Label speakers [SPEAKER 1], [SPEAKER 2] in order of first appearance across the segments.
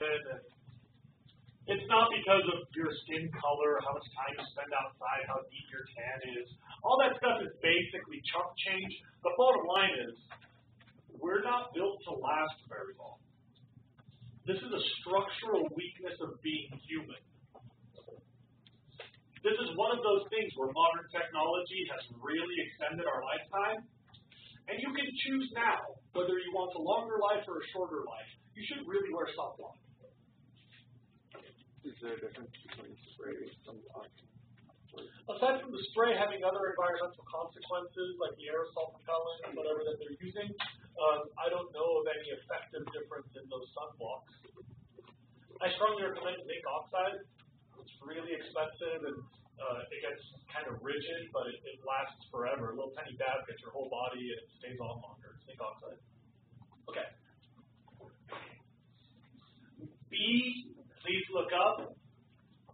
[SPEAKER 1] human. And it's not because of your skin color, how much time you spend outside, how deep your tan is. All that stuff is basically chunk change. The bottom line is, we're not built to last very long. This is a structural weakness of being human. This is one of those things where modern technology has really extended our lifetime. And you can choose now whether you want a longer life or a shorter life. You should really wear sunblock.
[SPEAKER 2] Is there a difference between spray and sunblock?
[SPEAKER 1] Aside from the spray having other environmental consequences, like the aerosol propellant and whatever that they're using, I don't know of any effective difference in those sunblocks. I strongly recommend zinc oxide. It's really expensive and it gets kind of rigid, but it lasts forever. A little tiny dab gets your whole body and it stays on longer. Zinc oxide. Okay. B, please look up.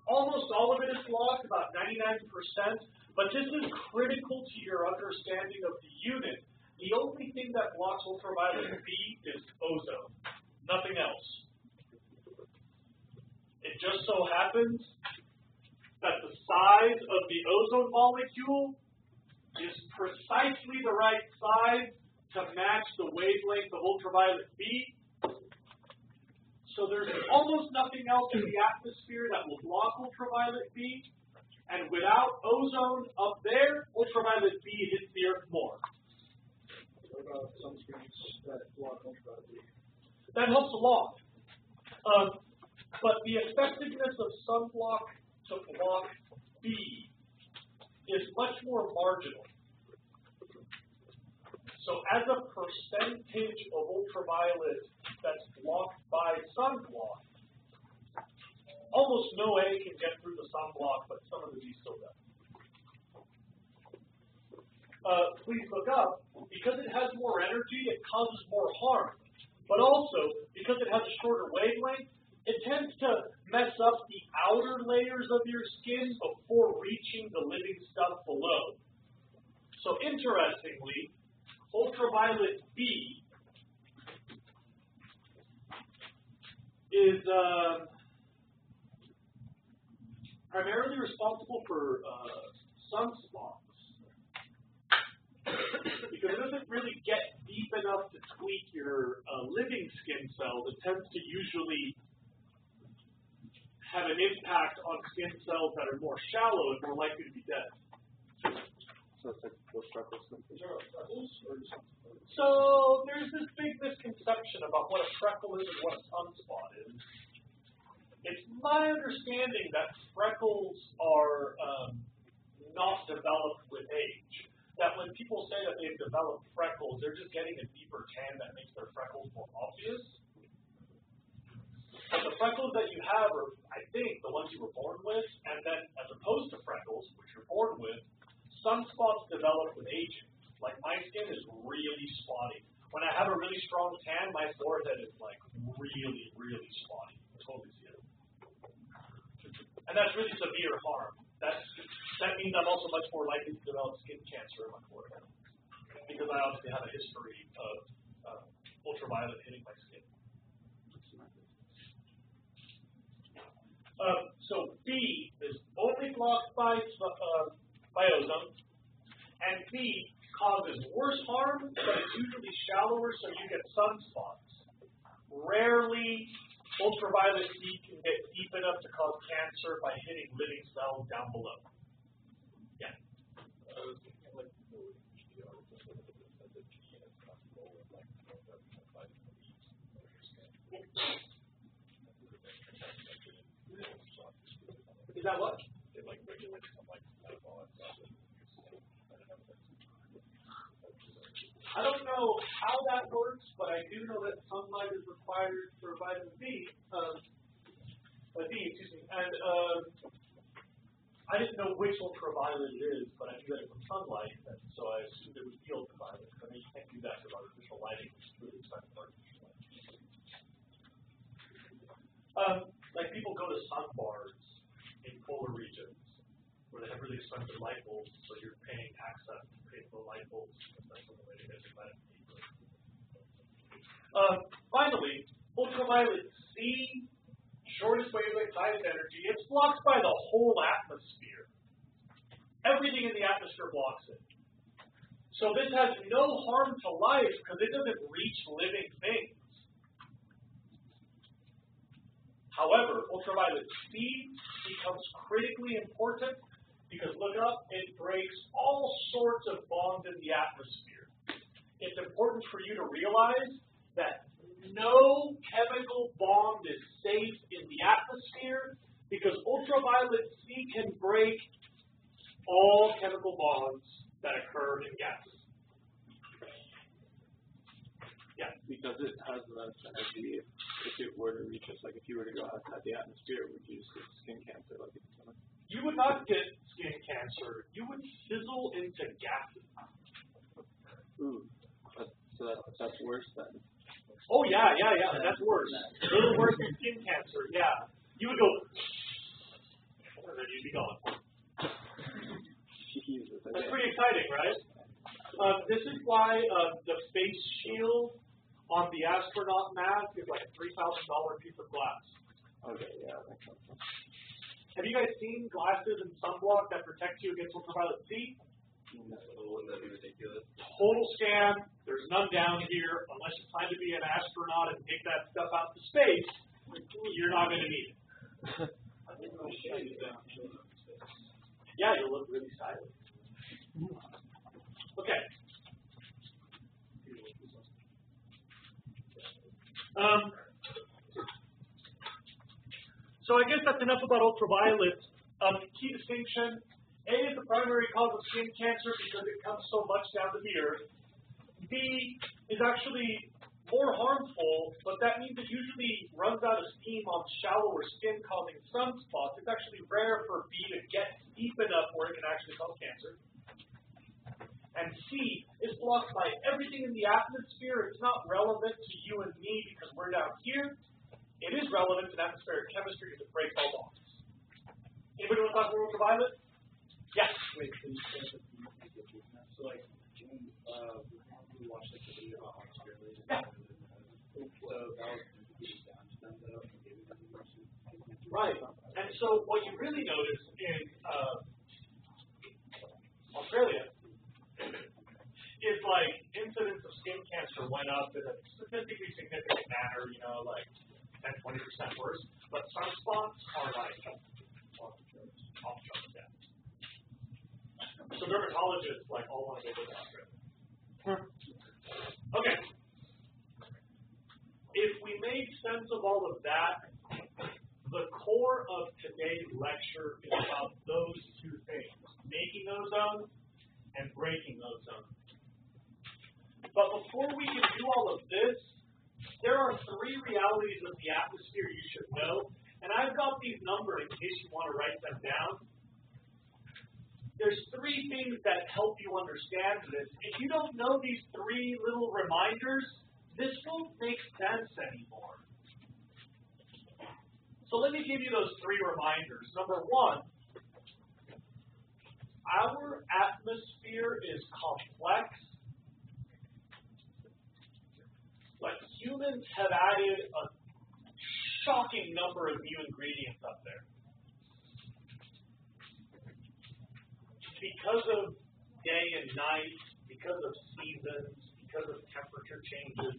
[SPEAKER 1] Almost all of it is blocked, about 99%, but this is critical to your understanding of the unit. The only thing that blocks ultraviolet B is ozone, nothing else. It just so happens that the size of the ozone molecule is precisely the right size to match the wavelength of ultraviolet B. So there's almost nothing else in the atmosphere that will block ultraviolet B, and without ozone up there, ultraviolet B hits the Earth more.
[SPEAKER 3] What about sunscreens that block ultraviolet B?
[SPEAKER 1] That helps a lot. But the effectiveness of sunblock to block B is much more marginal. So as a percentage of ultraviolet that's blocked by sunblock, almost no A can get through the sunblock, but some of the B still does. Please look up, because it has more energy, it causes more harm. But also, because it has a shorter wavelength, it tends to mess up the outer layers of your skin before reaching the living stuff below. So interestingly, ultraviolet B is primarily responsible for sunspots because it doesn't really get deep enough to tweak your living skin cells. It tends to usually have an impact on skin cells that are more shallow and more likely to be dead.
[SPEAKER 2] So it's like those freckles.
[SPEAKER 1] So there's this big misconception about what a freckle is and what a sunspot is. It's my understanding that freckles are not developed with age. That when people say that they've developed freckles, they're just getting a deeper tan that makes their freckles more obvious. But the freckles that you have are, I think, the ones you were born with, and then as opposed to freckles, which you're born with, sunspots develop with aging. Like my skin is really spotty. When I have a really strong tan, my forehead is like really, really spotty. I totally see it. And that's really severe harm. That means I'm also much more likely to develop skin cancer in my forehead. Because I obviously have a history of ultraviolet hitting my skin. So B is only blocked by ozone, and B causes worse harm, but it's usually shallower, so you get sunspots. Rarely, ultraviolet B can get deep enough to cause cancer by hitting living cells down below. Yeah. Is that what?
[SPEAKER 3] It like regulates some like alcohol and stuff.
[SPEAKER 1] I don't know how that works, but I do know that sunlight is required for vitamin D. And I didn't know which ultraviolet it is, but I knew that it was sunlight, and so I assumed it was the ultraviolet. I mean, you can't do that with artificial lighting, which is really expensive artificial lighting. Like people go to sun bars in polar regions where they have really expensive light bulbs, so you're paying access to pay for the light bulbs. That's the way to get your vitamin D. Finally, ultraviolet C excited energy, it's blocked by the whole atmosphere. Everything in the atmosphere blocks it. So this has no harm to life because it doesn't reach living things. However, ultraviolet C becomes critically important because, look up, it breaks all sorts of bonds in the atmosphere. It's important for you to realize that no chemical bond is safe in the atmosphere because ultraviolet C can break all chemical bonds that occur in gases. Yeah.
[SPEAKER 2] Because it has less energy if it were to reach us, like if you were to go outside the atmosphere, would you get skin cancer like it's coming?
[SPEAKER 1] You would not get skin cancer. You would sizzle into gases.
[SPEAKER 2] Ooh, that's worse then.
[SPEAKER 1] Oh, yeah, that's worse. A little worse than skin cancer, yeah. You would go, and then you'd be gone.
[SPEAKER 2] Jesus,
[SPEAKER 1] that's pretty exciting, right? This is why the face shield on the astronaut mask is like a $3,000 piece of glass.
[SPEAKER 2] Okay, yeah, that makes sense.
[SPEAKER 1] Have you guys seen glasses and sunblock that protect you against ultraviolet C?
[SPEAKER 4] No, wouldn't that be ridiculous?
[SPEAKER 1] Total scam. There's none down here. Unless you plan to be an astronaut and take that stuff out to space, you're not going to need it. Yeah, you'll look really stylish. Okay. So I guess that's enough about ultraviolet. Key distinction. A is the primary cause of skin cancer because it comes so much down to the earth. B is actually more harmful, but that means it usually runs out of steam on shallower skin, causing sunspots. It's actually rare for B to get deep enough where it can actually cause cancer. And C is blocked by everything in the atmosphere. It's not relevant to you and me because we're down here. It is relevant to atmospheric chemistry because it breaks all bonds. Anybody want to talk about ultraviolet? Yes.
[SPEAKER 3] Wait, so like, we watched like the video on Australia.
[SPEAKER 1] Yeah.
[SPEAKER 3] So that was
[SPEAKER 1] Right. And so what you really notice in Australia is like incidence of skin cancer went up in a statistically significant manner, you know, like 10, 20% worse. But sunspots are like off the charts, yeah. So dermatologists like all want to go to Australia. Okay. If we made sense of all of that, the core of today's lecture is about those two things, making ozone and breaking ozone. But before we can do all of this, there are three realities of the atmosphere you should know, and I've got these numbered in case you want to write them down. There's three things that help you understand this. If you don't know these three little reminders, this won't make sense anymore. So let me give you those three reminders. Number one, our atmosphere is complex, but humans have added a shocking number of new ingredients up there. Because of day and night, because of seasons, because of temperature changes,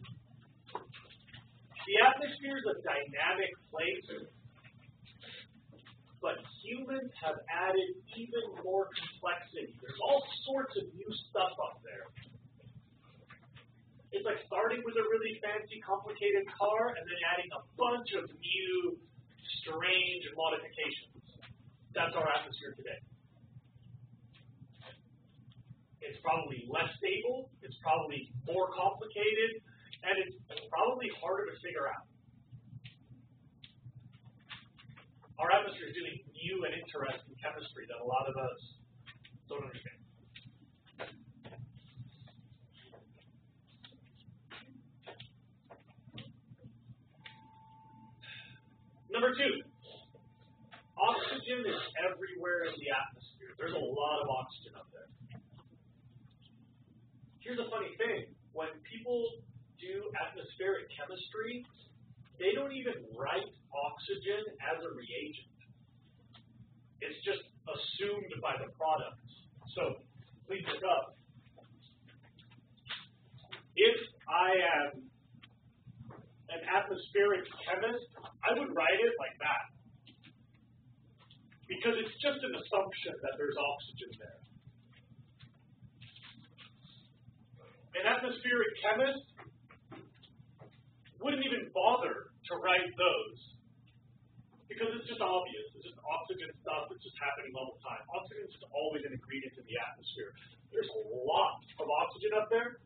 [SPEAKER 1] the atmosphere is a dynamic place, but humans have added even more complexity. There's all sorts of new stuff up there. It's like starting with a really fancy, complicated car and then adding a bunch of new, strange modifications. That's our atmosphere today. It's probably less stable, it's probably more complicated, and it's probably harder to figure out. Our atmosphere is doing new and interesting chemistry that a lot of us don't understand. Number two, oxygen is everywhere in the atmosphere. There's a lot of oxygen up there. Here's a funny thing. When people do atmospheric chemistry, they don't even write oxygen as a reagent. It's just assumed by the products. So please look up. If I am an atmospheric chemist, I would write it like that. Because it's just an assumption that there's oxygen there. An atmospheric chemist wouldn't even bother to write those. Because it's just obvious. It's just oxygen stuff that's just happening all the time. Oxygen is just always an ingredient in the atmosphere. There's a lot of oxygen up there.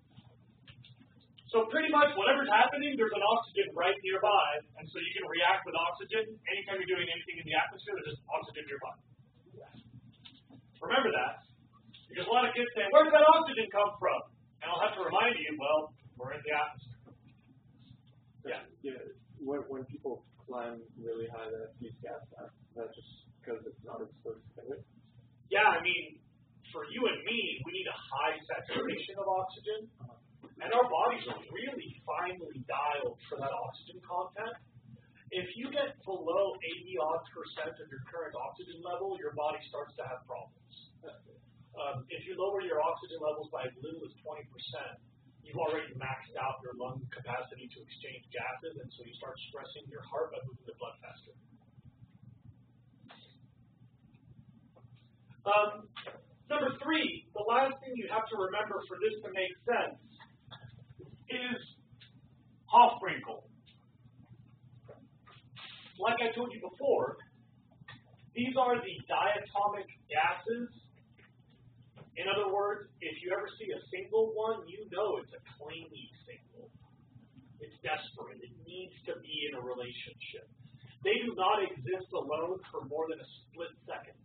[SPEAKER 1] So pretty much whatever's happening, there's an oxygen right nearby. And so you can react with oxygen. Anytime you're doing anything in the atmosphere, there's just oxygen nearby. Remember that. Because a lot of kids say, where did that oxygen come from? And I'll have to remind you, well, we're in the atmosphere.
[SPEAKER 2] Yeah. When people climb really high, that use gas mask. That's just because it's not exposed to it.
[SPEAKER 1] Yeah, I mean, for you and me, we need a high saturation of oxygen. And our bodies are really finely dialed for that oxygen content. If you get below 80% of your current oxygen level, your body starts to have problems. If you lower your oxygen levels by as little as 20%, you've already maxed out your lung capacity to exchange gases, and so you start stressing your heart by moving the blood faster. Number 3, the last thing you have to remember for this to make sense is Hofbrinkel. Like I told you before, these are the diatomic gases. In other words, if you ever see a single one, you know it's a clingy single. It's desperate. It needs to be in a relationship. They do not exist alone for more than a split second.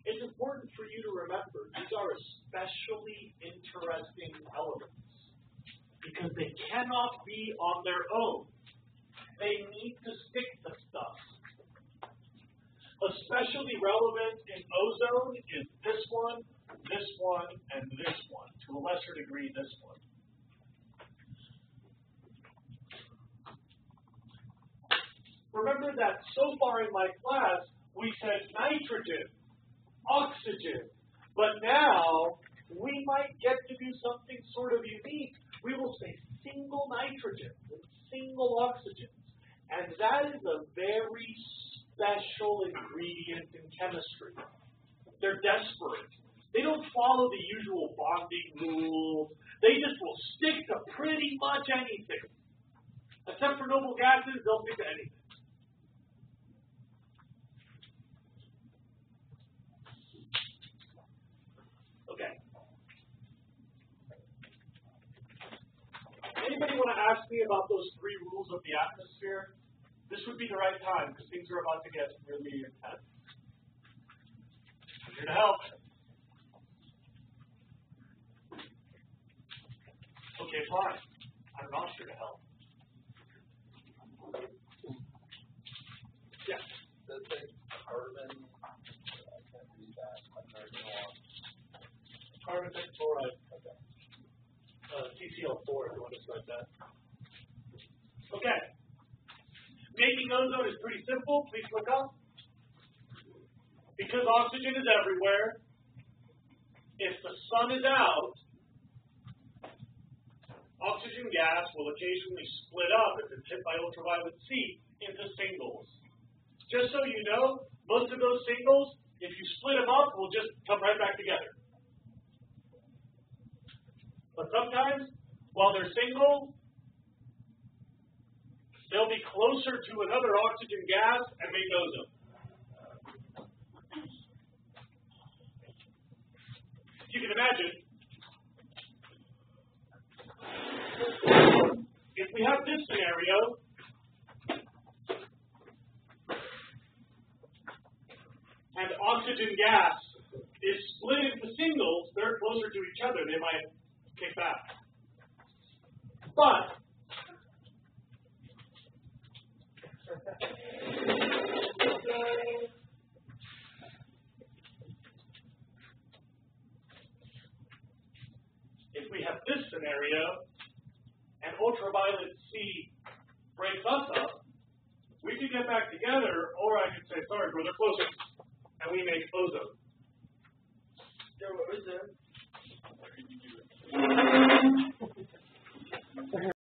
[SPEAKER 1] It's important for you to remember these are especially interesting elements because they cannot be on their own. They need to stick to stuff. Especially relevant in ozone is this one, and this one. To a lesser degree, this one. Remember that so far in my class, we said nitrogen, oxygen, but now we might get to do something sort of unique. We will say single nitrogen and single oxygen. And that is a very special ingredient in chemistry. They're desperate. They don't follow the usual bonding rules. They just will stick to pretty much anything. Except for noble gases, they'll stick to anything. Okay. Anybody want to ask me about those 3 rules of the atmosphere? This would be the right time because things are about to get really intense. I'm here to help. Okay, fine. I'm not here to help. Yeah.
[SPEAKER 4] Does it say carbon? I can't read that. I'm very long.
[SPEAKER 1] Carbon tetrachloride. Okay. CCl4, if you want to start that. Okay. Making ozone is pretty simple. Please look up. Because oxygen is everywhere, if the sun is out, oxygen gas will occasionally split up if it's hit by ultraviolet C into singles. Just so you know, most of those singles, if you split them up, will just come right back together. But sometimes, while they're single, they'll be closer to another oxygen gas and make ozone. You can imagine, if we have this scenario, and oxygen gas is split into singles, they're closer to each other, they might kick back. But if we have this scenario and ultraviolet C breaks us up, we can could get back together, or I could say, sorry, brother, close it, and we make ozone.
[SPEAKER 3] Yeah, what was that?